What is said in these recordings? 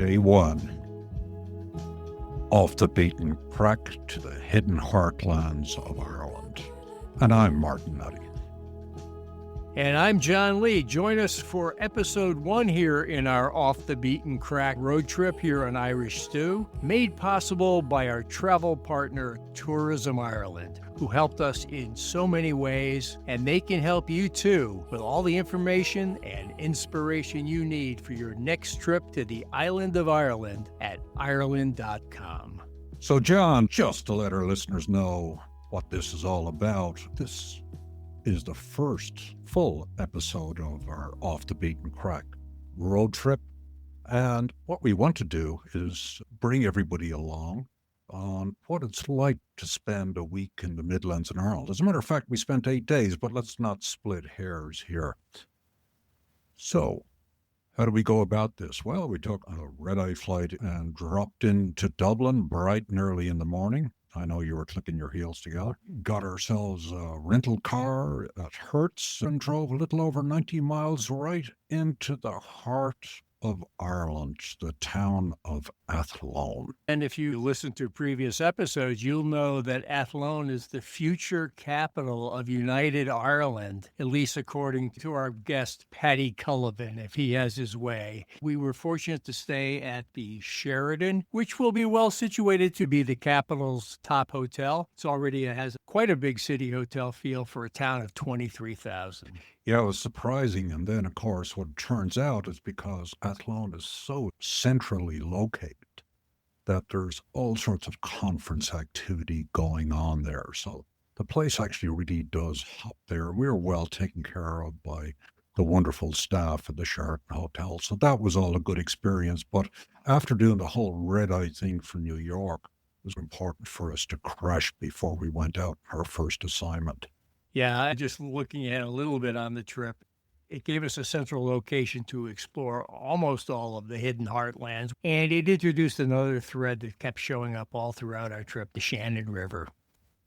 Day 1. Off the Beaten Craic to the Hidden Heartlands of Ireland. And I'm Martin Nutty. And I'm John Lee. Join us for episode 1 here in our Off the Beaten Craic road trip here on Irish Stew, made possible by our travel partner, Tourism Ireland, who helped us in so many ways, and they can help you too with all the information and inspiration you need for your next trip to the island of Ireland at Ireland.com. So, John, just to let our listeners know what this is all about, this is the first full episode of our Off the Beaten Craic road trip. And what we want to do is bring everybody along on what it's like to spend a week in the Midlands in Ireland. As a matter of fact, we spent 8 days, but let's not split hairs here. So, how do we go about this? Well, we took a red-eye flight and dropped into Dublin bright and early in the morning. I know you were clicking your heels together. Got ourselves a rental car at Hertz and drove a little over 90 miles right into the heart of Ireland, the town of Athlone. And if you listen to previous episodes, you'll know that Athlone is the future capital of United Ireland, at least according to our guest, Paddy Cullivan, if he has his way. We were fortunate to stay at the Sheraton, which will be well situated to be the capital's top hotel. It already has quite a big city hotel feel for a town of 23,000. Yeah, it was surprising. And then, of course, what it turns out is because Athlone is so centrally located that there's all sorts of conference activity going on there. So the place actually really does hop there. We were well taken care of by the wonderful staff at the Sheraton Hotel. So that was all a good experience. But after doing the whole red-eye thing for New York, it was important for us to crash before we went out our first assignment. Yeah, just looking at it a little bit on the trip, it gave us a central location to explore almost all of the Hidden Heartlands, and it introduced another thread that kept showing up all throughout our trip, the Shannon River.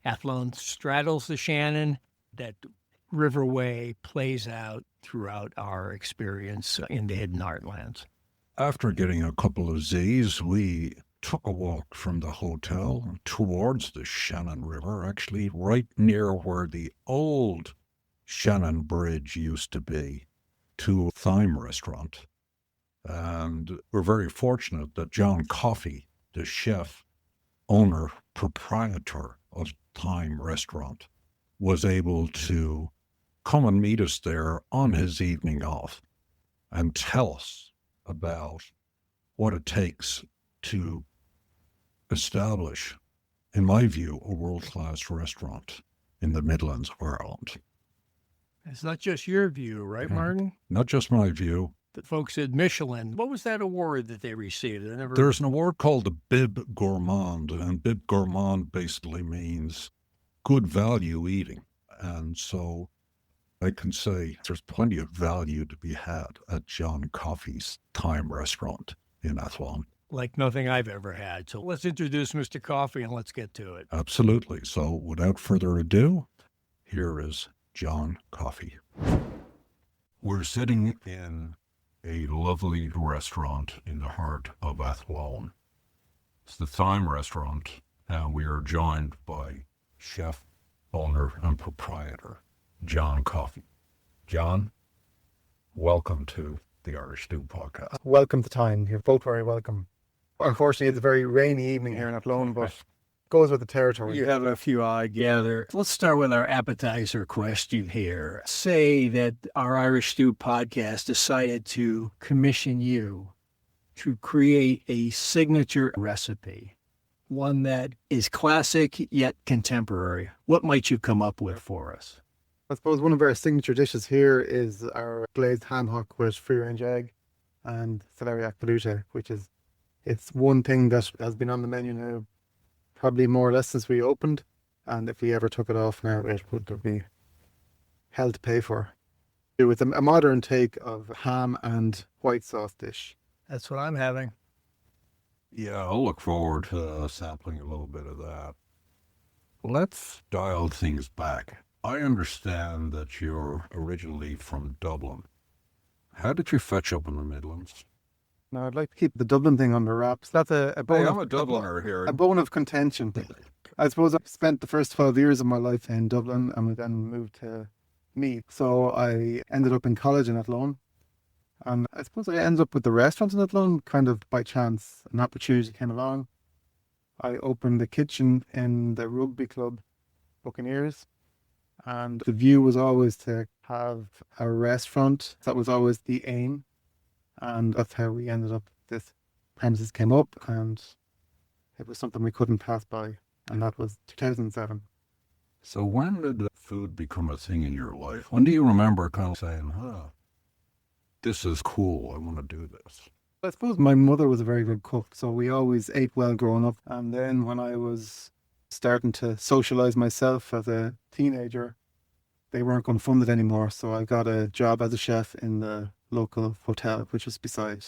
Athlone straddles the Shannon. That riverway plays out throughout our experience in the Hidden Heartlands. After getting a couple of Z's, we took a walk from the hotel towards the Shannon River, actually right near where the old Shannon Bridge used to be, to Thyme Restaurant. And we're very fortunate that John Coffey, the chef, owner, proprietor of Thyme Restaurant, was able to come and meet us there on his evening off and tell us about what it takes to establish, in my view, a world-class restaurant in the Midlands of Ireland. It's not just your view, right, Martin? Not just my view. The folks at Michelin, what was that award that they received? There's an award called the Bib Gourmand, and Bib Gourmand basically means good value eating. And so I can say there's plenty of value to be had at John Coffey's Thyme Restaurant in Athlone. Like nothing I've ever had. So let's introduce Mr. Coffey and let's get to it. Absolutely. So without further ado, here is John Coffey. We're sitting in a lovely restaurant in the heart of Athlone. It's the Thyme Restaurant, and we are joined by chef, owner, and proprietor, John Coffey. John, welcome to the Irish Stew podcast. Welcome to Thyme. You're both very welcome. Unfortunately, it's a very rainy evening here in Athlone, but goes with the territory. You have a few I gather. Let's start with our appetizer question here. Say that our Irish Stew podcast decided to commission you to create a signature recipe, one that is classic yet contemporary. What might you come up with for us? I suppose one of our signature dishes here is our glazed ham hock with free-range egg and celeriac velouté, which is, it's one thing that has been on the menu now probably more or less since we opened, and if we ever took it off now, it would be hell to pay for. It was a modern take of ham and white sauce dish. That's what I'm having. Yeah, I'll look forward to sampling a little bit of that. Let's dial things back. I understand that you're originally from Dublin. How did you fetch up in the Midlands? Now, I'd like to keep the Dublin thing under wraps. That's a bone Hey, of, I'm a Dubliner here. a bone of contention. I suppose I spent the first 12 years of my life in Dublin and then moved to Meath. So I ended up in college in Athlone. And I suppose I ended up with the restaurant in Athlone kind of by chance. An opportunity came along. I opened the kitchen in the rugby club, Buccaneers. And the view was always to have a restaurant. That was always the aim. And that's how we ended up. This premises came up and it was something we couldn't pass by. And that was 2007. So when did food become a thing in your life? When do you remember kind of saying, this is cool, I want to do this? I suppose my mother was a very good cook, so we always ate well growing up. And then when I was starting to socialise myself as a teenager, they weren't going to fund it anymore. So I got a job as a chef in the local hotel, which was beside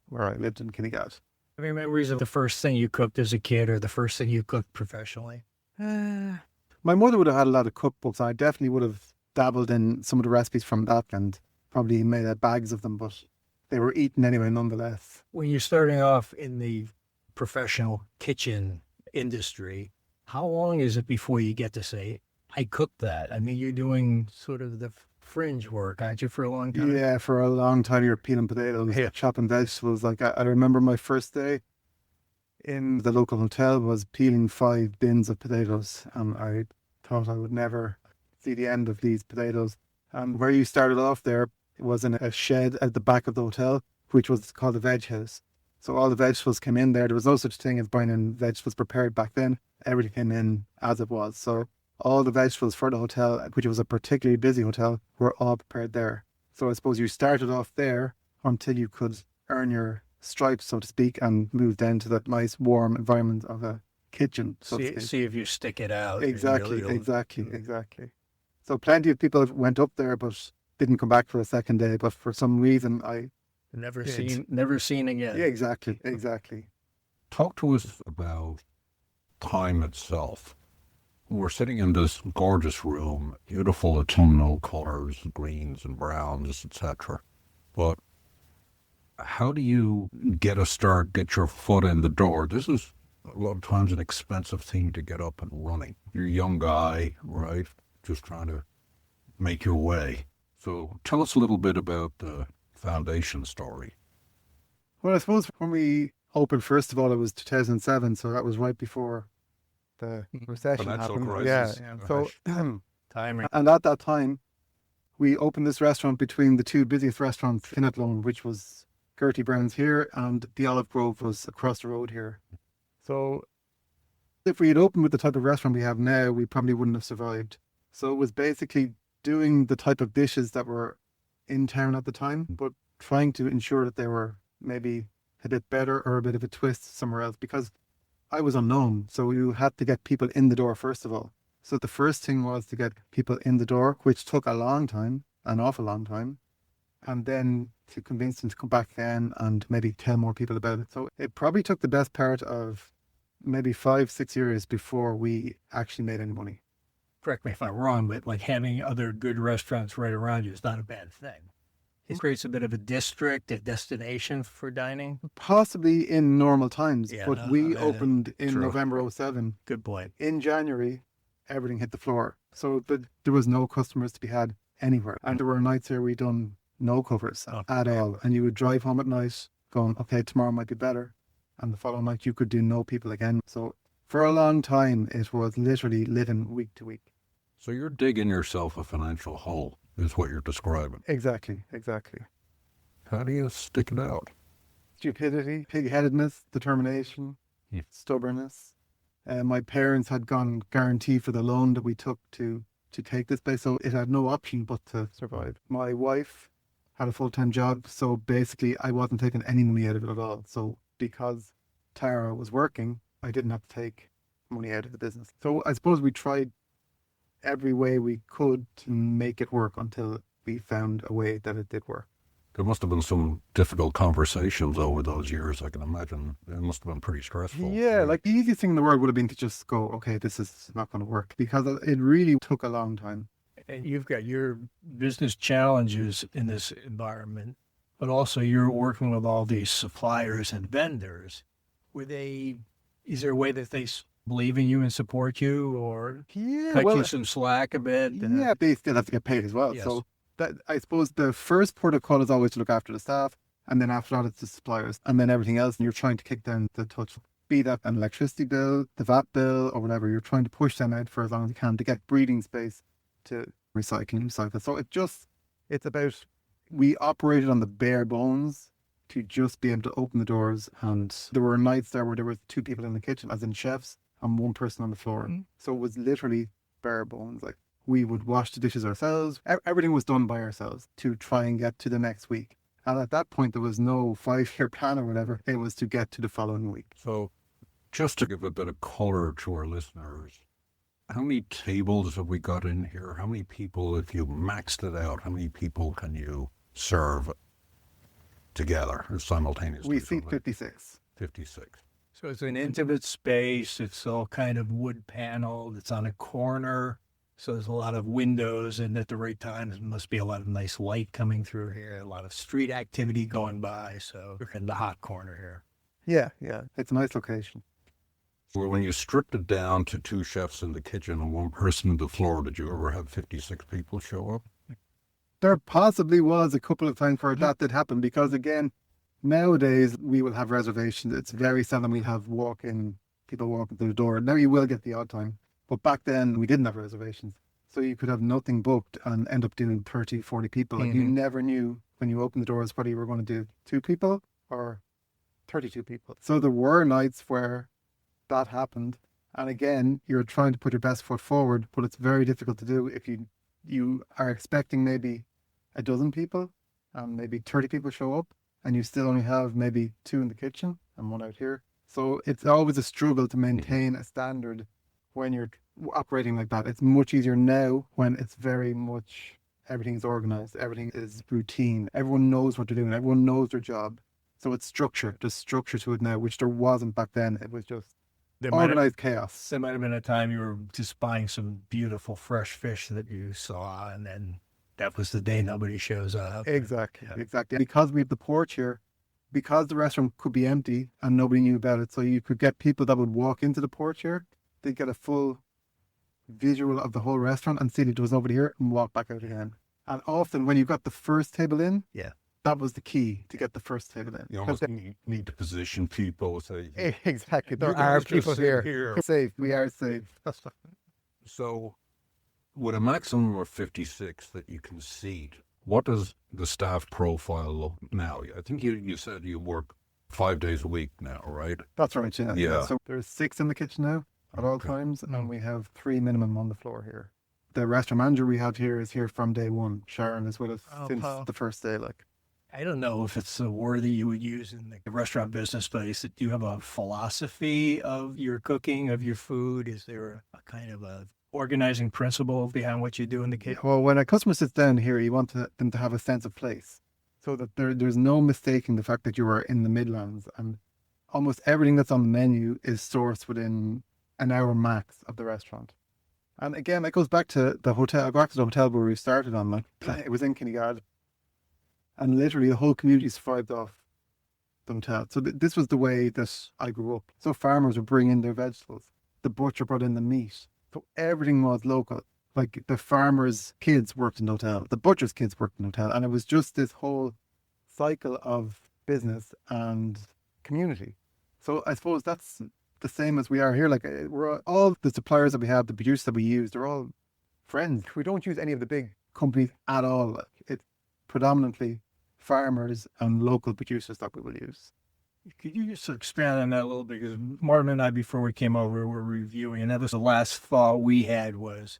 where I lived in Kinnegad. Any memories of the first thing you cooked as a kid or the first thing you cooked professionally? My mother would have had a lot of cookbooks. I definitely would have dabbled in some of the recipes from that and probably made bags of them, but they were eaten anyway, nonetheless. When you're starting off in the professional kitchen industry, how long is it before you get to say, I cooked that? I mean, you're doing sort of the fringe work, aren't you, for a long time? Yeah, for a long time you're peeling potatoes, chopping vegetables. Like I remember my first day in the local hotel was peeling 5 bins of potatoes, and I thought I would never see the end of these potatoes. And where you started off there was in a shed at the back of the hotel, which was called the veg house. So all the vegetables came in there. There was no such thing as buying in vegetables prepared back then. Everything came in as it was. So all the vegetables for the hotel, which was a particularly busy hotel, were all prepared there. So I suppose you started off there until you could earn your stripes, so to speak, and moved into that nice warm environment of a kitchen. So see if you stick it out. Exactly. So plenty of people went up there but didn't come back for a second day, but for some reason I never seen again. Yeah, exactly. Talk to us about Thyme itself. We're sitting in this gorgeous room, beautiful autumnal colors, greens and browns, etc. But how do you get a start, get your foot in the door? This is a lot of times an expensive thing to get up and running. You're a young guy, right? Just trying to make your way. So tell us a little bit about the foundation story. Well, I suppose when we opened, first of all, it was 2007, so that was right before the recession Financial happened. crisis. Yeah. So, Timing. and at that time, we opened this restaurant between the 2 busiest restaurants in Athlone, which was Gertie Brown's here and the Olive Grove was across the road here. So if we had opened with the type of restaurant we have now, we probably wouldn't have survived. So it was basically doing the type of dishes that were in town at the time, but trying to ensure that they were maybe a bit better or a bit of a twist somewhere else, because I was unknown. So you had to get people in the door first of all. So the first thing was to get people in the door, which took a long time, an awful long time, and then to convince them to come back again and maybe tell more people about it. So it probably took the best part of maybe 5-6 years before we actually made any money. Correct me if I'm wrong, but like having other good restaurants right around you is not a bad thing. It creates a bit of a district, a destination for dining. Possibly in normal times, Yeah, but we opened in true. November 2007. Good point. In January, everything hit the floor. So there was no customers to be had anywhere. And there were nights where we done no covers at all. And you would drive home at night going, okay, tomorrow might be better. And the following night you could do no people again. So for a long time, it was literally living week to week. So you're digging yourself a financial hole, is what you're describing. Exactly. How do you stick it out? Stupidity, pig-headedness, determination, stubbornness. My parents had gone guarantee for the loan that we took to take this place, so it had no option but to survive. My wife had a full-time job, so basically I wasn't taking any money out of it at all. So because Tara was working, I didn't have to take money out of the business. So I suppose we tried every way we could to make it work until we found a way that it did work. There must have been some difficult conversations over those years, I can imagine. It must have been pretty stressful. Yeah, like the easiest thing in the world would have been to just go, okay, this is not going to work, because it really took a long time. And you've got your business challenges in this environment. but also you're working with all these suppliers and vendors. Is there a way that they believe in you and support you, or cut you some slack a bit? Yeah, they still have to get paid as well. Yes. So that, I suppose the first protocol is always to look after the staff, and then after that it's the suppliers, and then everything else, and you're trying to kick down the touch. Be that an electricity bill, the VAT bill, or whatever, you're trying to push them out for as long as you can to get breathing space to recycle. So it's about, we operated on the bare bones to just be able to open the doors. And there were nights there where there was 2 people in the kitchen, as in chefs, and 1 person on the floor. Mm-hmm. So it was literally bare bones. Like, we would wash the dishes ourselves. Everything was done by ourselves to try and get to the next week. And at that point, there was no 5-year plan or whatever. It was to get to the following week. So just to give a bit of color to our listeners, how many tables have we got in here? How many people, if you maxed it out, how many people can you serve together or simultaneously? We seat 56. 56. So it's an intimate space. It's all kind of wood paneled. It's on a corner. So there's a lot of windows, and at the right time, there must be a lot of nice light coming through here, a lot of street activity going by. So we're in the hot corner here. Yeah. It's a nice location. Well, when you stripped it down to 2 chefs in the kitchen and 1 person on the floor, did you ever have 56 people show up? There possibly was a couple of times where that did happen, because again, nowadays we will have reservations. It's very seldom we have people walking through the door. Now you will get the odd time. But back then, we didn't have reservations. So you could have nothing booked and end up doing 30, 40 people. Like, you never knew when you opened the doors whether you were going to do 2 people or 32 people. So there were nights where that happened. And again, you're trying to put your best foot forward, but it's very difficult to do if you are expecting maybe a dozen people and maybe 30 people show up, and you still only have maybe 2 in the kitchen and 1 out here. So it's always a struggle to maintain a standard when you're operating like that. It's much easier now when it's very much, everything is organized, everything is routine, everyone knows what they're doing, everyone knows their job. So it's structure. There's structure to it now, which there wasn't back then. It was just organized chaos. There might have been a time you were just buying some beautiful fresh fish that you saw, and then that was the day nobody shows up. Exactly. Because we have the porch here, because the restaurant could be empty and nobody knew about it, so you could get people that would walk into the porch here, they'd get a full visual of the whole restaurant and see that there was nobody here and walk back out again. And often when you got the first table in, that was the key to get the first table in. You almost need to position people. Say, exactly. There are people here. Safe. We are safe. So with a maximum of 56 that you can seat, what does the staff profile look now? I think you said you work 5 days a week now, right? That's right, Yeah. So there's 6 in the kitchen now at all times, and we have 3 minimum on the floor here. The restaurant manager we have here is here from day one. Sharon is with us since the first day. I don't know if it's a word that you would use in the restaurant business, but do you have a philosophy of your cooking, of your food? Is there a kind of a organizing principle behind what you do in the kitchen? Well, when a customer sits down here, you want them to have a sense of place, so that there's no mistaking the fact that you are in the Midlands, and almost everything that's on the menu is sourced within an hour max of the restaurant. And again, it goes back to the hotel. I go back to the hotel where we started on. It was in Kinnegad, and literally the whole community survived off the hotel. So this was the way that I grew up. So farmers would bring in their vegetables. The butcher brought in the meat. So everything was local. Like, the farmers' kids worked in the hotel. The butcher's kids worked in the hotel. And it was just this whole cycle of business and community. So I suppose that's the same as we are here. Like, we're all the suppliers that we have, the producers that we use, they're all friends. We don't use any of the big companies at all. Like, it's predominantly farmers and local producers that we will use. Could you just expand on that a little bit? Because Martin and I, before we came over, were reviewing, and that was the last thought we had, was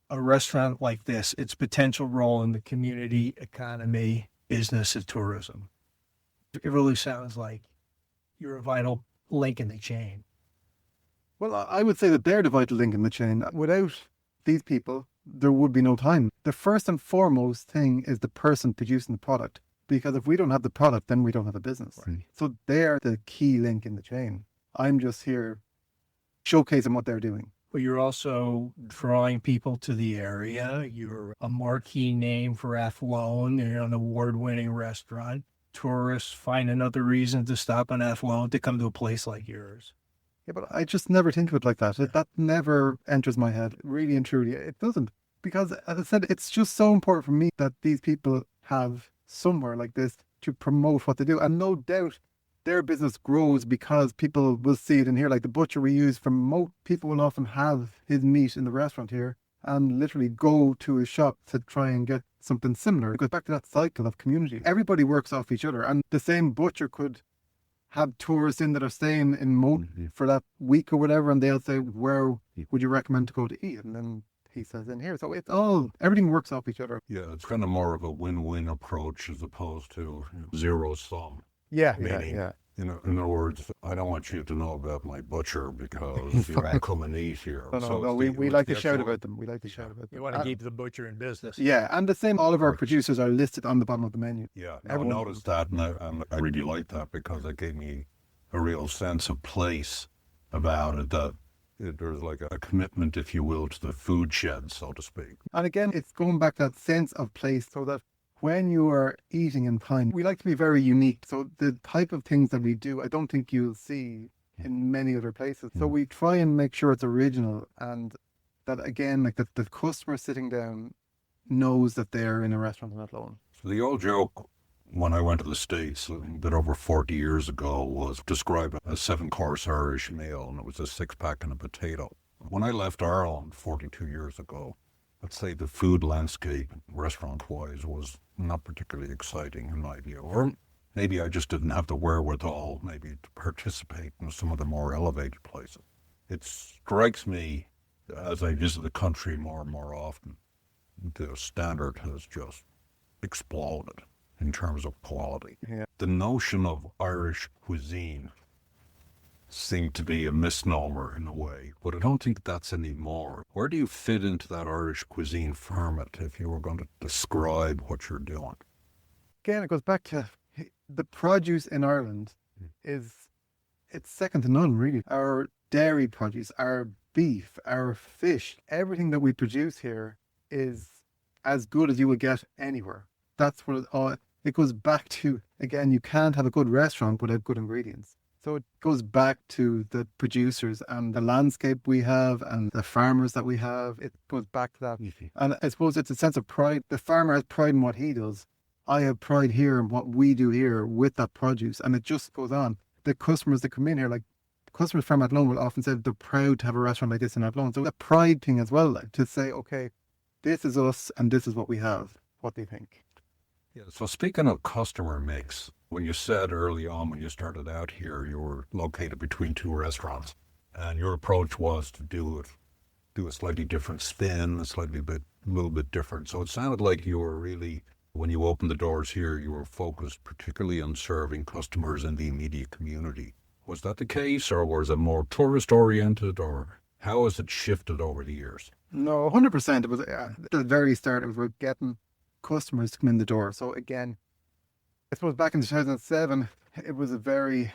a restaurant like this, its potential role in the community, economy, business, and tourism. It really sounds like you're a vital link in the chain. Well, I would say that they're the vital link in the chain. Without these people, there would be no time. The first and foremost thing is the person producing the product. Because if we don't have the product, then we don't have a business. Right. So they're the key link in the chain. I'm just here showcasing what they're doing. But you're also drawing people to the area. You're a marquee name for Athlone. You're an award-winning restaurant. Tourists find another reason to stop in Athlone to come to a place like yours. Yeah, but I just never think of it like that. That never enters my head, really and truly. It doesn't. Because, as I said, it's just so important for me that these people have somewhere like this to promote what they do. And no doubt their business grows because people will see it in here. Like the butcher we use for people will often have his meat in the restaurant here and literally go to his shop to try and get something similar. It goes back to that cycle of community. Everybody works off each other, and the same butcher could have tourists in that are staying in Moat for that week or whatever, and they'll say, where would you recommend to go to eat? And then he says in here. So it's everything works off each other. Yeah, it's kind of more of a win-win approach as opposed to zero sum. Yeah. In other words, I don't want you to know about my butcher because you won't come and eat here. No, we like to shout about them. We like to shout about them. You want to keep the butcher in business. Yeah, and the same, all of our producers are listed on the bottom of the menu. Yeah, I noticed that, and I really like that because it gave me a real sense of place about it, that there's like a commitment, if you will, to the food shed, so to speak. And again, it's going back to that sense of place, so that when you are eating in Thyme, we like to be very unique. So the type of things that we do, I don't think you'll see in many other places. So we try and make sure it's original, and that, again, like the customer sitting down knows that they're in a restaurant in Athlone. So the old joke when I went to the States a bit over 40 years ago was describe a 7-course Irish meal, and it was a 6-pack and a potato. When I left Ireland 42 years ago, I'd say the food landscape, restaurant-wise, was not particularly exciting in my view. Or maybe I just didn't have the wherewithal maybe to participate in some of the more elevated places. It strikes me as I visit the country more and more often, the standard has just exploded in terms of quality. Yeah. The notion of Irish cuisine seemed to be a misnomer in a way, but I don't think that's anymore. Where do you fit into that Irish cuisine format if you were going to describe what you're doing? Again, it goes back to the produce in Ireland it's second to none, really. Our dairy produce, our beef, our fish, everything that we produce here is as good as you would get anywhere. That's what it goes back to. Again, you can't have a good restaurant without good ingredients. So it goes back to the producers and the landscape we have and the farmers that we have. It goes back to that. And I suppose it's a sense of pride. The farmer has pride in what he does. I have pride here in what we do here with that produce. And it just goes on. The customers that come in here, like customers from Athlone will often say they're proud to have a restaurant like this in Athlone. So the pride thing as well, like, to say, okay, this is us and this is what we have. What do you think? Yeah, so speaking of customer mix, when you said early on when you started out here, you were located between 2 restaurants, and your approach was to do a slightly different spin, a little bit different. So it sounded like you were really, when you opened the doors here, you were focused particularly on serving customers in the immediate community. Was that the case, or was it more tourist oriented, or how has it shifted over the years? No, 100%. It was at the very start. It was about getting customers to come in the door. So again, I suppose back in 2007, it was a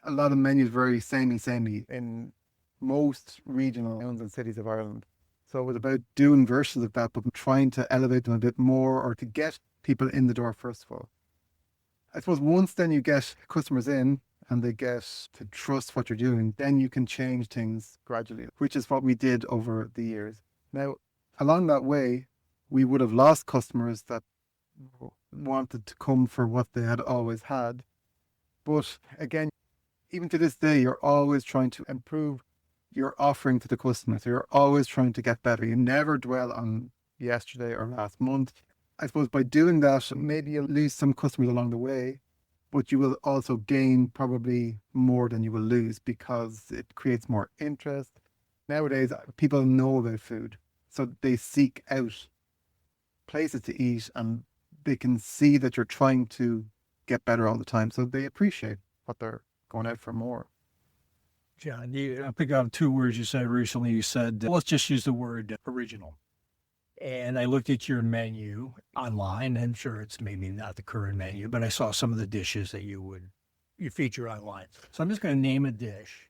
lot of menus very samey in most regional towns and cities of Ireland. So it was about doing versions of that, but trying to elevate them a bit more, or to get people in the door first of all. I suppose once then you get customers in and they get to trust what you're doing, then you can change things gradually, which is what we did over the years. Now, along that way, we would have lost customers that wanted to come for what they had always had. But again, even to this day, you're always trying to improve your offering to the customer. So you're always trying to get better. You never dwell on yesterday or last month. I suppose by doing that, maybe you'll lose some customers along the way, but you will also gain probably more than you will lose because it creates more interest. Nowadays, people know about food, so they seek out places to eat, and they can see that you're trying to get better all the time. So they appreciate what they're going out for more. John, I pick up 2 words you said recently. You said, let's just use the word original. And I looked at your menu online, and sure, it's maybe not the current menu, but I saw some of the dishes that you feature online. So I'm just going to name a dish.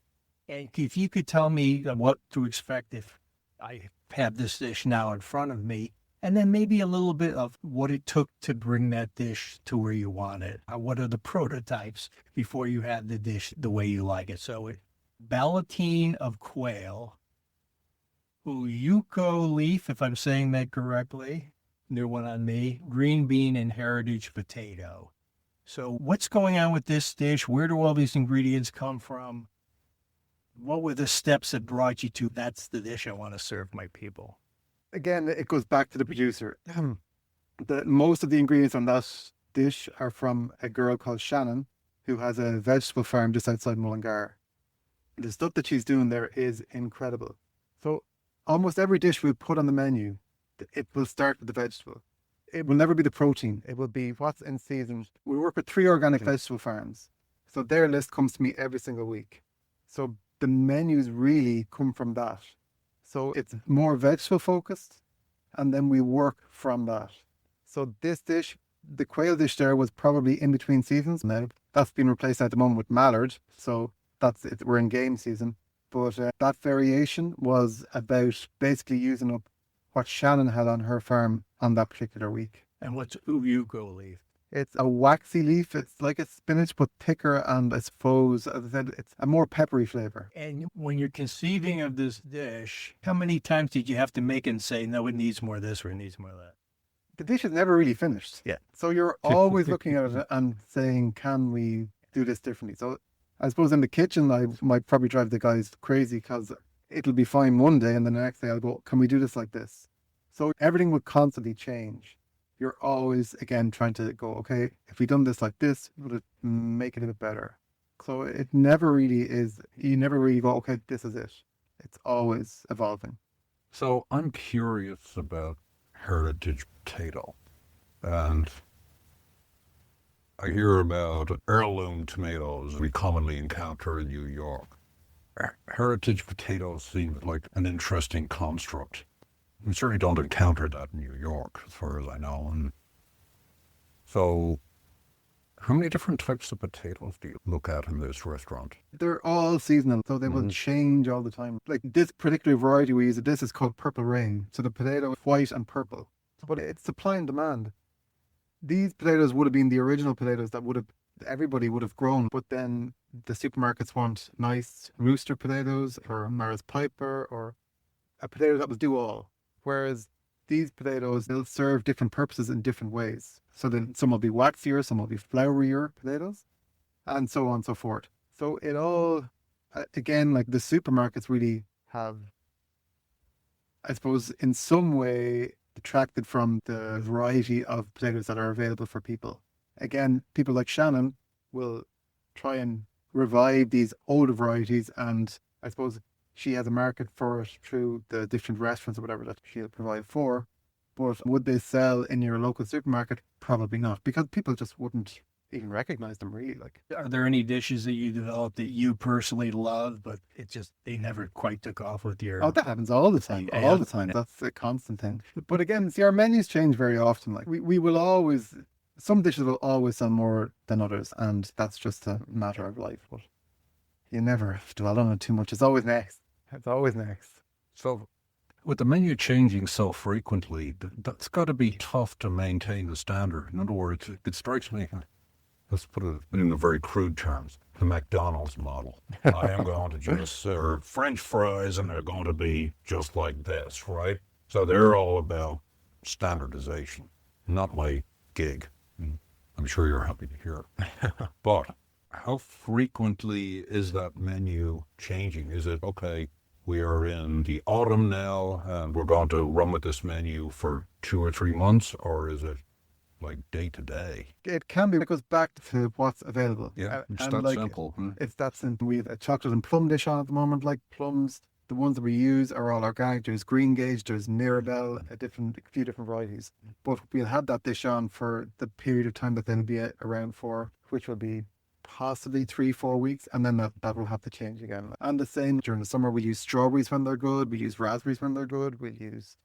And if you could tell me what to expect if I have this dish now in front of me, and then maybe a little bit of what it took to bring that dish to where you want it. What are the prototypes before you have the dish the way you like it? So ballotine of quail, uyuko leaf, if I'm saying that correctly, new one on me, green bean and heritage potato. So what's going on with this dish? Where do all these ingredients come from? What were the steps that brought you to, that's the dish I want to serve my people? Again, it goes back to the producer. Most of the ingredients on that dish are from a girl called Shannon, who has a vegetable farm just outside Mullingar. The stuff that she's doing there is incredible. So almost every dish we put on the menu, it will start with the vegetable. It will never be the protein. It will be what's in season. We work with 3 organic vegetable farms. So their list comes to me every single week. So the menus really come from that. So it's more vegetable focused, and then we work from that. So this dish, the quail dish there, was probably in between seasons. Now that's been replaced at the moment with mallard. So that's it. We're in game season. But that variation was about basically using up what Shannon had on her farm on that particular week. And what's uyuko leaf? It's a waxy leaf. It's like a spinach, but thicker, and I suppose, as I said, it's a more peppery flavor. And when you're conceiving of this dish, how many times did you have to make it and say, no, it needs more of this or it needs more of that? The dish is never really finished. Yeah. So you're always looking at it and saying, can we do this differently? So I suppose in the kitchen, I might probably drive the guys crazy because it'll be fine one day and then the next day I'll go, can we do this like this? So everything will constantly change. You're always, again, trying to go, okay, if we done this like this, would it make it a bit better? So it never really is, you never really go, okay, this is it. It's always evolving. So I'm curious about heritage potato. And I hear about heirloom tomatoes we commonly encounter in New York. Heritage potatoes seem like an interesting construct. We certainly don't encounter that in New York, as far as I know. And so, how many different types of potatoes do you look at in this restaurant? They're all seasonal, so they will change all the time. Like this particular variety we use, this is called Purple Rain. So the potato is white and purple, but it's supply and demand. These potatoes would have been the original potatoes that everybody would have grown, but then the supermarkets want nice rooster potatoes or Maris Piper or a potato that will do all. Whereas these potatoes, they'll serve different purposes in different ways. So then some will be waxier, some will be flourier potatoes, and so on and so forth. So it all, again, like the supermarkets really have, I suppose, in some way detracted from the variety of potatoes that are available for people. Again, people like Shannon will try and revive these older varieties, and I suppose she has a market for it through the different restaurants or whatever that she'll provide for. But would they sell in your local supermarket? Probably not, because people just wouldn't even recognize them really. Like, are there any dishes that you developed that you personally love, but they never quite took off with your... Oh, that happens all the time. Yeah. All the time. That's a constant thing. But again, see, our menus change very often. Like we will always, some dishes will always sell more than others, and that's just a matter of life. But you never dwell on it too much. It's always next. It's always next. So, with the menu changing so frequently, that's got to be tough to maintain the standard. In other words, it strikes me, let's put it in the very crude terms, the McDonald's model. I am going to just serve French fries and they're going to be just like this, right? So they're all about standardization, not my gig. I'm sure you're happy to hear it. But how frequently is that menu changing? Is it, okay, we are in the autumn now and we're going to run with this menu for 2 or 3 months, or is it like day to day? It can be. It goes back to what's available. Yeah, it's that simple. It's that simple. We have a chocolate and plum dish on at the moment. Like plums, the ones that we use are all organic. There's green gage, there's Mirabelle, a few different varieties. But we'll have that dish on for the period of time that they'll be around for, which will be possibly 3-4 weeks, and then that will have to change again. And the same during the summer, we use strawberries when they're good, we use raspberries when they're good, we'll use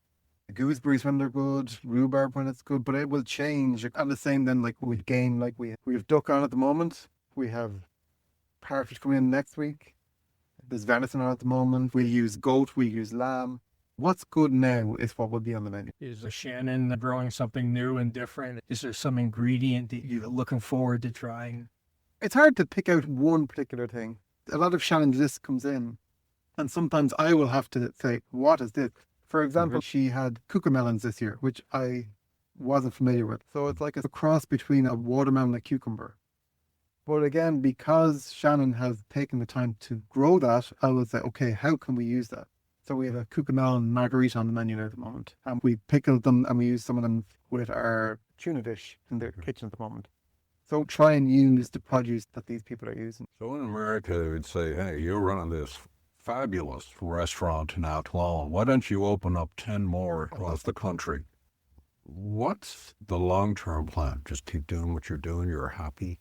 gooseberries when they're good, rhubarb when it's good, but it will change. And the same then, like with game, like we have duck on at the moment, we have partridge coming in next week, there's venison on at the moment, we'll use goat, we'll use lamb. What's good now is what will be on the menu. Is Shannon growing something new and different? Is there some ingredient that you're looking forward to trying? It's hard to pick out one particular thing. A lot of Shannon's list comes in, and sometimes I will have to say, what is this? For example, she had cucamelons this year, which I wasn't familiar with. So it's like a cross between a watermelon and a cucumber. But again, because Shannon has taken the time to grow that, I will say, okay, how can we use that? So we have a cucamelon margarita on the menu at the moment. And we pickled them and we use some of them with our tuna dish in the kitchen at the moment. So try and use the produce that these people are using. So in America, they would say, hey, you're running this fabulous restaurant in Athlone. Why don't you open up 10 more across the country? What's the long-term plan? Just keep doing what you're doing. You're happy.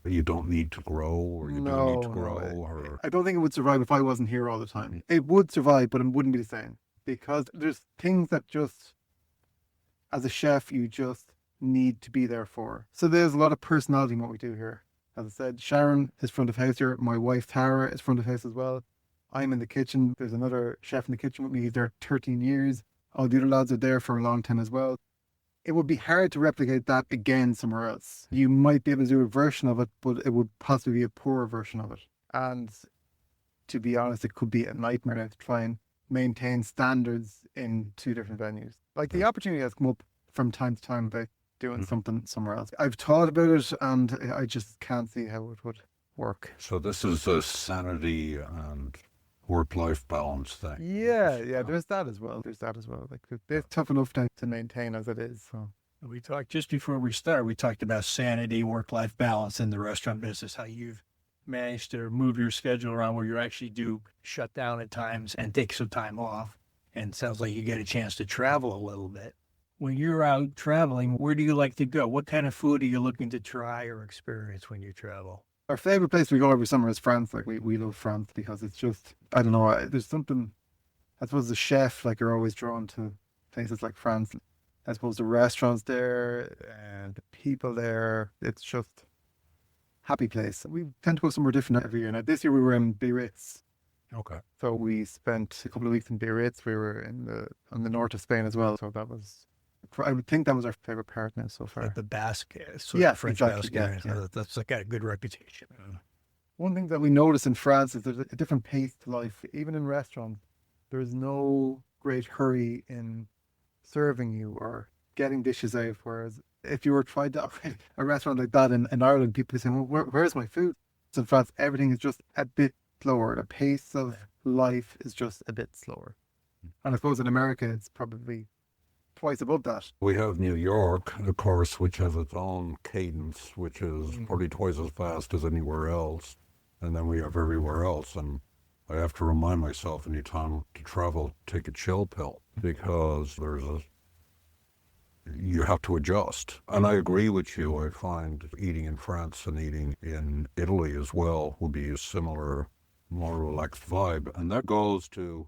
You don't need to grow, or you don't need to grow. Or I don't think it would survive if I wasn't here all the time. It would survive, but it wouldn't be the same. Because there's things that just, as a chef, you just need to be there for. So there's a lot of personality in what we do here. As I said, Sharon is front of house here. My wife, Tara, is front of house as well. I'm in the kitchen. There's another chef in the kitchen with me. He's there 13 years. All the other lads are there for a long time as well. It would be hard to replicate that again somewhere else. You might be able to do a version of it, but it would possibly be a poorer version of it. And to be honest, it could be a nightmare to try and maintain standards in two different venues. Like, the opportunity has come up from time to time about doing something somewhere else. I've thought about it and I just can't see how it would work. so this is a sanity and work-life balance thing. Yeah, there's that as well. Like, it's tough enough to maintain as it is. So. We talked just before we started, we talked about sanity, work-life balance in the restaurant business, how you've managed to move your schedule around where you actually do shut down at times and take some time off. And it sounds like you get a chance to travel a little bit. When you're out traveling, where do you like to go? What kind of food are you looking to try or experience when you travel? Our favorite place we go every summer is France. Like, we love France because it's just, I don't know, there's something, I suppose as a chef, like, you're always drawn to places like France. I suppose the restaurants there and the people there, it's just happy place. We tend to go somewhere different every year. Now, this year we were in Biarritz. Okay. So we spent a couple of weeks in Biarritz. We were on the north of Spain as well. So that was, I would think that was our favorite part now so far. Like the Basque, French exactly, Basque. yeah. That's got a good reputation. One thing that we notice in France is there's a different pace to life. Even in restaurants, there's no great hurry in serving you or getting dishes out. Whereas if you were trying to operate a restaurant like that in Ireland, people say, well, where's my food? So in France, everything is just a bit slower. The pace of life is just a bit slower. And I suppose in America, it's probably twice above that. We have New York, of course, which has its own cadence, which is probably twice as fast as anywhere else. And then we have everywhere else. And I have to remind myself anytime to travel, take a chill pill, because you have to adjust. And I agree with you. I find eating in France and eating in Italy as well will be a similar, more relaxed vibe. And that goes to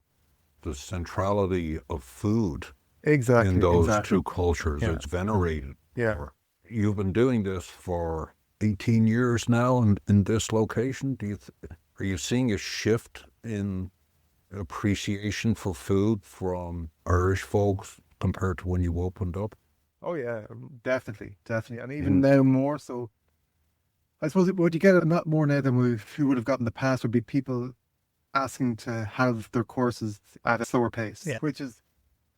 the centrality of food. Exactly. In those two cultures. Yeah. It's venerated. Yeah. You've been doing this for 18 years now in this location. Are you seeing a shift in appreciation for food from Irish folks compared to when you opened up? Oh yeah, definitely. And even now more so. I suppose what you get a lot more now than we would have got in the past would be people asking to have their courses at a slower pace, which is,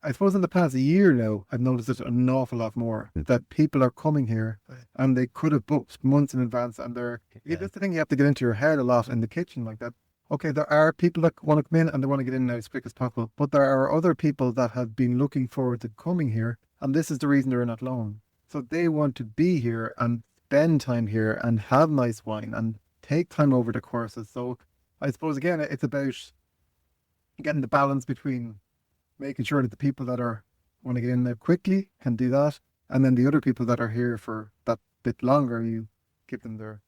I suppose in the past year now, I've noticed it an awful lot more, that people are coming here and they could have booked months in advance, and that's the thing you have to get into your head a lot in the kitchen like that. Okay, there are people that want to come in and they want to get in now as quick as possible, but there are other people that have been looking forward to coming here, and this is the reason they're in Athlone. So they want to be here and spend time here and have nice wine and take time over the courses. So I suppose, again, it's about getting the balance between making sure that the people that want to get in there quickly can do that, and then the other people that are here for that bit longer, you give them their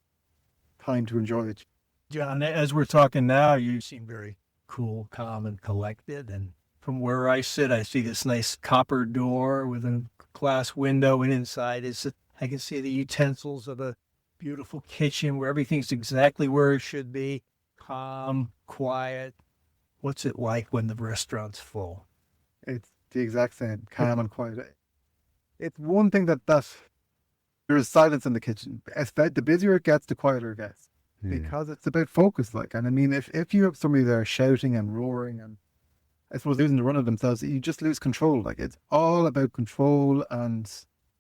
time to enjoy it. John, as we're talking now, you seem very cool, calm, and collected. And from where I sit, I see this nice copper door with a glass window, and inside I can see the utensils of a beautiful kitchen where everything's exactly where it should be, calm, quiet. What's it like when the restaurant's full? It's the exact same, calm and quiet. It's one thing that there is silence in the kitchen. The busier it gets, the quieter it gets. Because it's about focus, like. And I mean, if you have somebody there shouting and roaring and I suppose losing the run of themselves, you just lose control. Like, it's all about control and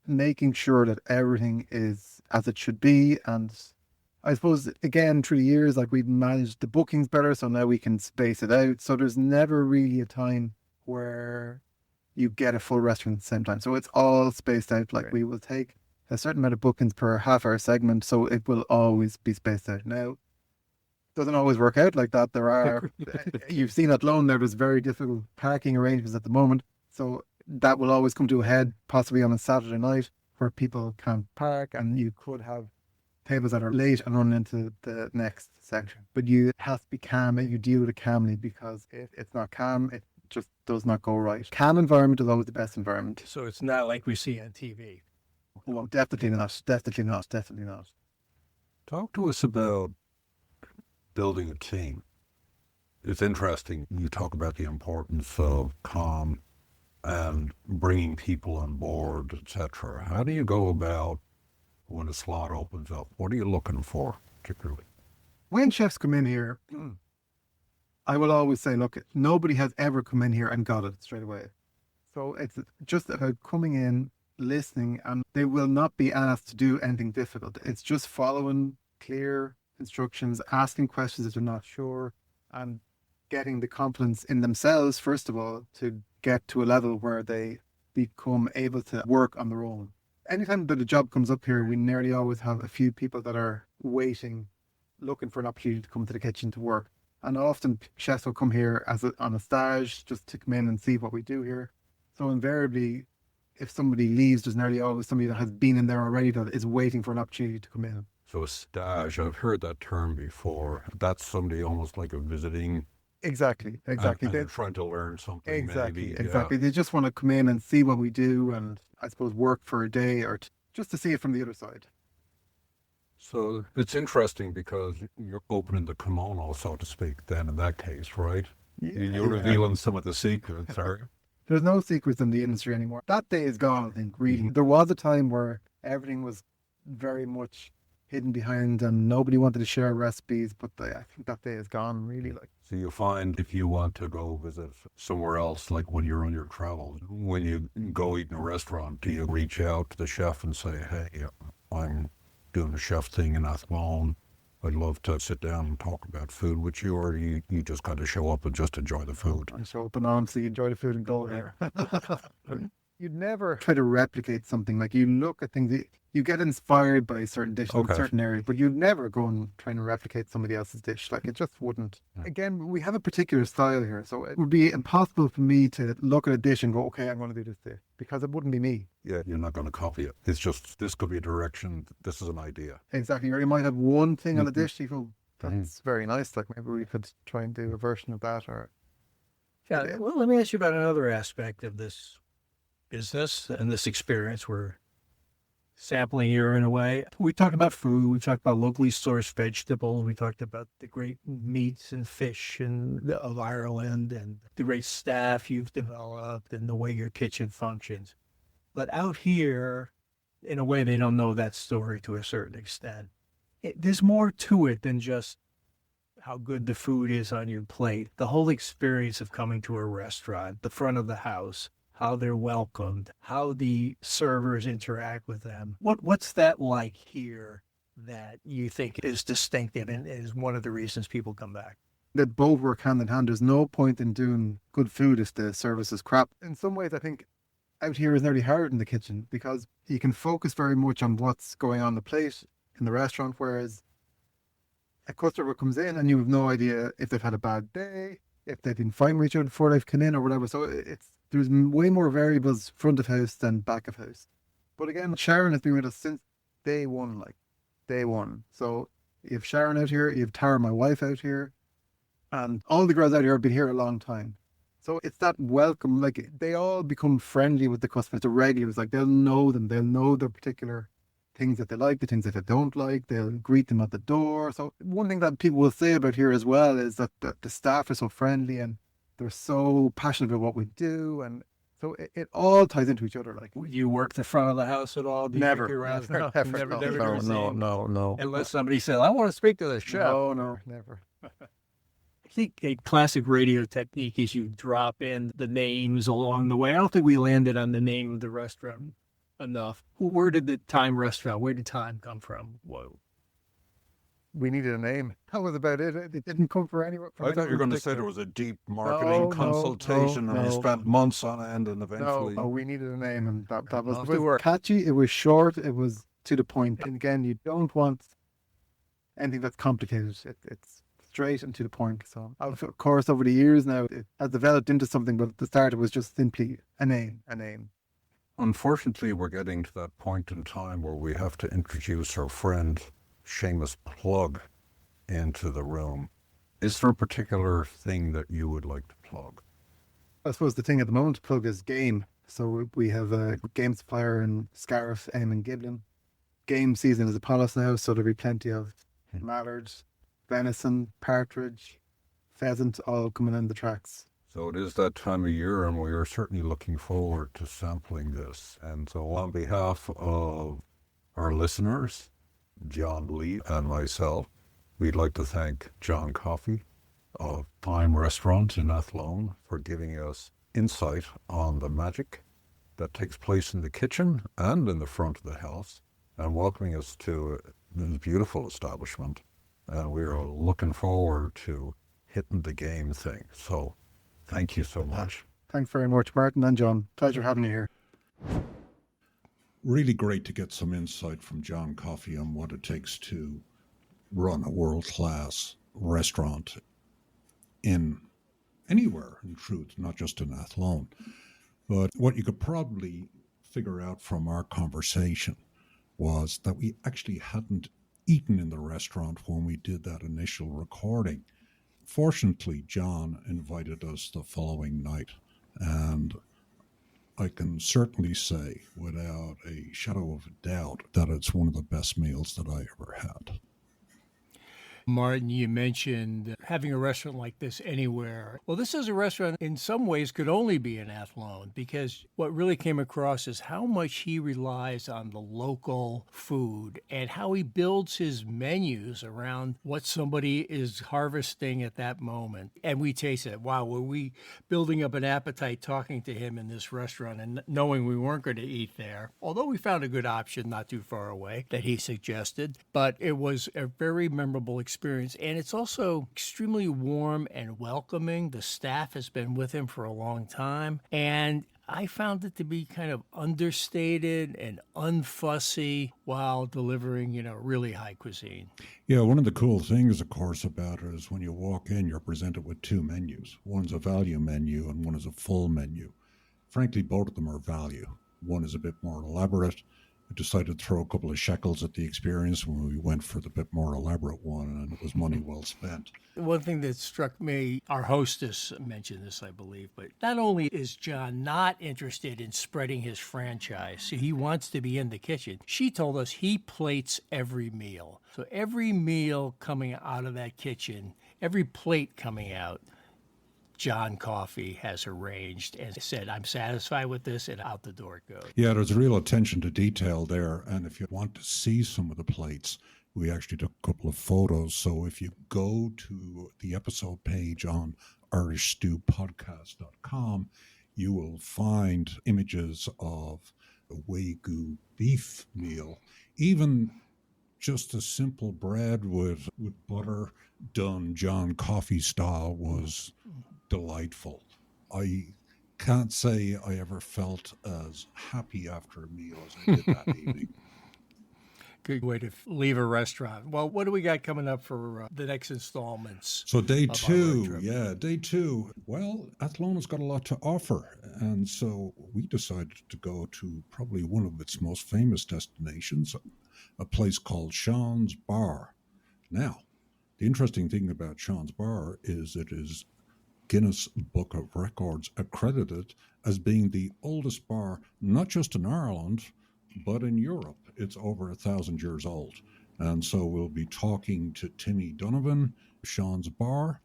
making sure that everything is as it should be. And I suppose, again, through the years, like, we've managed the bookings better, so now we can space it out. So there's never really a time where you get a full restaurant at the same time. So it's all spaced out. Like, we will take a certain amount of bookings per half-hour segment, so it will always be spaced out. Now, doesn't always work out like that. There are, you've seen Athlone, there's very difficult parking arrangements at the moment. So that will always come to a head, possibly on a Saturday night, where people can't park, and you could have tables that are late and run into the next section. But you have to be calm, and you deal with it calmly, because if it's not calm, it just does not go right. Calm environment is always the best environment. So it's not like we see on TV. Well, definitely not. Definitely not. Definitely not. Talk to us about building a team. It's interesting. You talk about the importance of calm and bringing people on board, etc. How do you go about when a slot opens up? What are you looking for, particularly? When chefs come in here, I will always say, look, nobody has ever come in here and got it straight away. So it's just about coming in, listening, and they will not be asked to do anything difficult. It's just following clear instructions, asking questions if they're not sure, and getting the confidence in themselves, first of all, to get to a level where they become able to work on their own. Anytime that a job comes up here, we nearly always have a few people that are waiting, looking for an opportunity to come to the kitchen to work. And often chefs will come here on a stage, just to come in and see what we do here. So invariably, if somebody leaves, there's nearly always somebody that has been in there already that is waiting for an opportunity to come in. So a stage, I've heard that term before. That's somebody almost like a visiting. Exactly. And they're trying to learn something. Exactly. Maybe. Exactly. They just want to come in and see what we do, and I suppose work for a day or just to see it from the other side. So it's interesting because you're opening the kimono, so to speak, then in that case, right? Yeah. You're revealing some of the secrets, are you? There's no secrets in the industry anymore. That day is gone, I think, really. There was a time where everything was very much hidden behind and nobody wanted to share recipes, but I think that day is gone, really. Like, so you find if you want to go visit somewhere else, like when you're on your travels, when you go eat in a restaurant, do you reach out to the chef and say, hey, I'm doing a chef thing in Athlone. I'd love to sit down and talk about food with you, or you just kind of show up and just enjoy the food? I show up and honestly enjoy the food and go there. You'd never try to replicate something. Like, you look at things, you get inspired by certain dishes in certain areas, but you'd never go and try and replicate somebody else's dish. Like, it just wouldn't. Yeah. Again, we have a particular style here, so it would be impossible for me to look at a dish and go, okay, I'm going to do this dish, because it wouldn't be me. Yeah, you're not going to copy it. It's just, this could be a direction, this is an idea. Exactly. Or you might have one thing on a dish, you go, that's very nice, like maybe we could try and do a version of that. Or yeah, well, let me ask you about another aspect of this business and this experience. We're sampling here in a way. We talked about food, we talked about locally sourced vegetables, we talked about the great meats and fish of Ireland and the great staff you've developed and the way your kitchen functions. But out here, in a way, they don't know that story to a certain extent. There's more to it than just how good the food is on your plate. The whole experience of coming to a restaurant, the front of the house, how they're welcomed, how the servers interact with them. What's that like here that you think is distinctive and is one of the reasons people come back? That both work hand in hand. There's no point in doing good food if the service is crap. In some ways, I think out here is nearly hard in the kitchen because you can focus very much on what's going on the plate in the restaurant, whereas a customer comes in and you have no idea if they've had a bad day, if they've been fighting with each other before they've come in or whatever. So there's way more variables front of house than back of house. But again, Sharon has been with us since day one. So you have Sharon out here, you have Tara, my wife, out here, and all the girls out here have been here a long time. So it's that welcome, like they all become friendly with the customers, the regulars, like they'll know them, they'll know their particular things that they like, the things that they don't like, they'll greet them at the door. So one thing that people will say about here as well is that the staff are so friendly and they're so passionate about what we do, and so it all ties into each other. Like, You work the front of the house at all? Do you never, kick around? never, No, never, never, no, never no, do the no, same. no, no, Unless somebody said, I want to speak to the chef. no, never. I think a classic radio technique is you drop in the names along the way. I don't think we landed on the name of the restaurant enough. Where did the Thyme Restaurant, where did Thyme come from? Whoa. We needed a name. That was about it. It didn't come for anywhere. I thought you were going to say there was a deep marketing consultation and we spent months on end and eventually... No, we needed a name, and that was, Off it to was work. catchy, it was short, it was to the point. And again, you don't want anything that's complicated. It's straight and to the point. So, of course, over the years now, it has developed into something, but at the start, it was just simply a name. Unfortunately, we're getting to that point in time where we have to introduce our friend, shameless plug, into the room. Is there a particular thing that you would like to plug? I suppose the thing at the moment to plug is game. So we have a game supplier in Scariff, and Giblin. Game season is upon us now, so there'll be plenty of mallards, venison, partridge, pheasant, all coming in the tracks. So it is that time of year, and we are certainly looking forward to sampling this. And so on behalf of our listeners, John Lee and myself, we'd like to thank John Coffey of Thyme Restaurant in Athlone for giving us insight on the magic that takes place in the kitchen and in the front of the house, and welcoming us to this beautiful establishment. And we are looking forward to hitting the game thing. So thank you so much. Thanks very much, Martin and John. Pleasure having you here. Really great to get some insight from John Coffey on what it takes to run a world-class restaurant in anywhere, in truth, not just in Athlone. But what you could probably figure out from our conversation was that we actually hadn't eaten in the restaurant when we did that initial recording. Fortunately, John invited us the following night, and I can certainly say without a shadow of a doubt that it's one of the best meals that I ever had. Martin, you mentioned having a restaurant like this anywhere. Well, this is a restaurant in some ways could only be in Athlone, because what really came across is how much he relies on the local food and how he builds his menus around what somebody is harvesting at that moment. And we tasted it. Wow, were we building up an appetite talking to him in this restaurant and knowing we weren't going to eat there, although we found a good option not too far away that he suggested. But it was a very memorable experience. And it's also extremely warm and welcoming. The staff has been with him for a long time. And I found it to be kind of understated and unfussy while delivering, really high cuisine. Yeah, one of the cool things, of course, about it is when you walk in, you're presented with two menus. One's a value menu and one is a full menu. Frankly, both of them are value. One is a bit more elaborate. I decided to throw a couple of shekels at the experience when we went for the bit more elaborate one, and it was money well spent. One thing that struck me, our hostess mentioned this, I believe, but not only is John not interested in spreading his franchise, so he wants to be in the kitchen, she told us he plates every meal. So every meal coming out of that kitchen, every plate coming out, John Coffey has arranged and said, I'm satisfied with this, and out the door it goes. Yeah, there's real attention to detail there. And if you want to see some of the plates, we actually took a couple of photos. So if you go to the episode page on irishstewpodcast.com, you will find images of a Wagyu beef meal, even just a simple bread with butter done John Coffey style was delightful. I can't say I ever felt as happy after a meal as I did that evening. Good way to leave a restaurant. Well, what do we got coming up for the next installments? So day two. Well, Athlone has got a lot to offer. And so we decided to go to probably one of its most famous destinations, a place called Sean's Bar. Now, the interesting thing about Sean's Bar is it is Guinness Book of Records accredited as being the oldest bar, not just in Ireland, but in Europe. It's over 1,000 years old. And so we'll be talking to Timmy Donovan, Sean's Bar,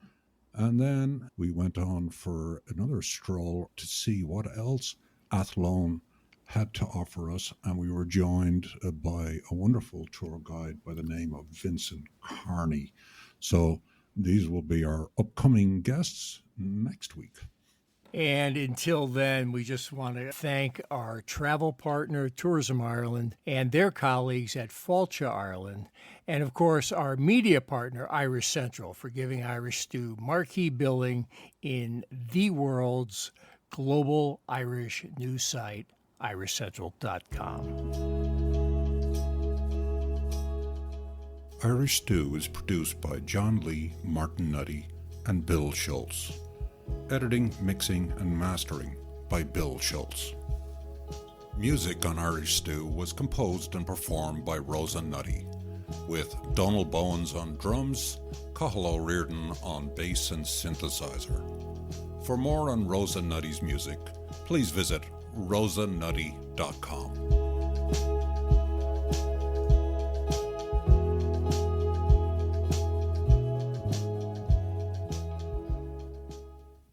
And then we went on for another stroll to see what else Athlone had to offer us, and we were joined by a wonderful tour guide by the name of Vincent Carney. So these will be our upcoming guests next week. And until then, we just want to thank our travel partner, Tourism Ireland, and their colleagues at Fáilte Ireland, and of course, our media partner, Irish Central, for giving Irish Stew marquee billing in the world's global Irish news site, irishcentral.com. Irish Stew is produced by John Lee, Martin Nutty, and Bill Schultz. Editing, mixing, and mastering by Bill Schultz. Music on Irish Stew was composed and performed by Rosa Nutty, with Donald Bowens on drums, Cathal O'Riordan on bass and synthesizer. For more on Rosa Nutty's music, please visit rosanutty.com.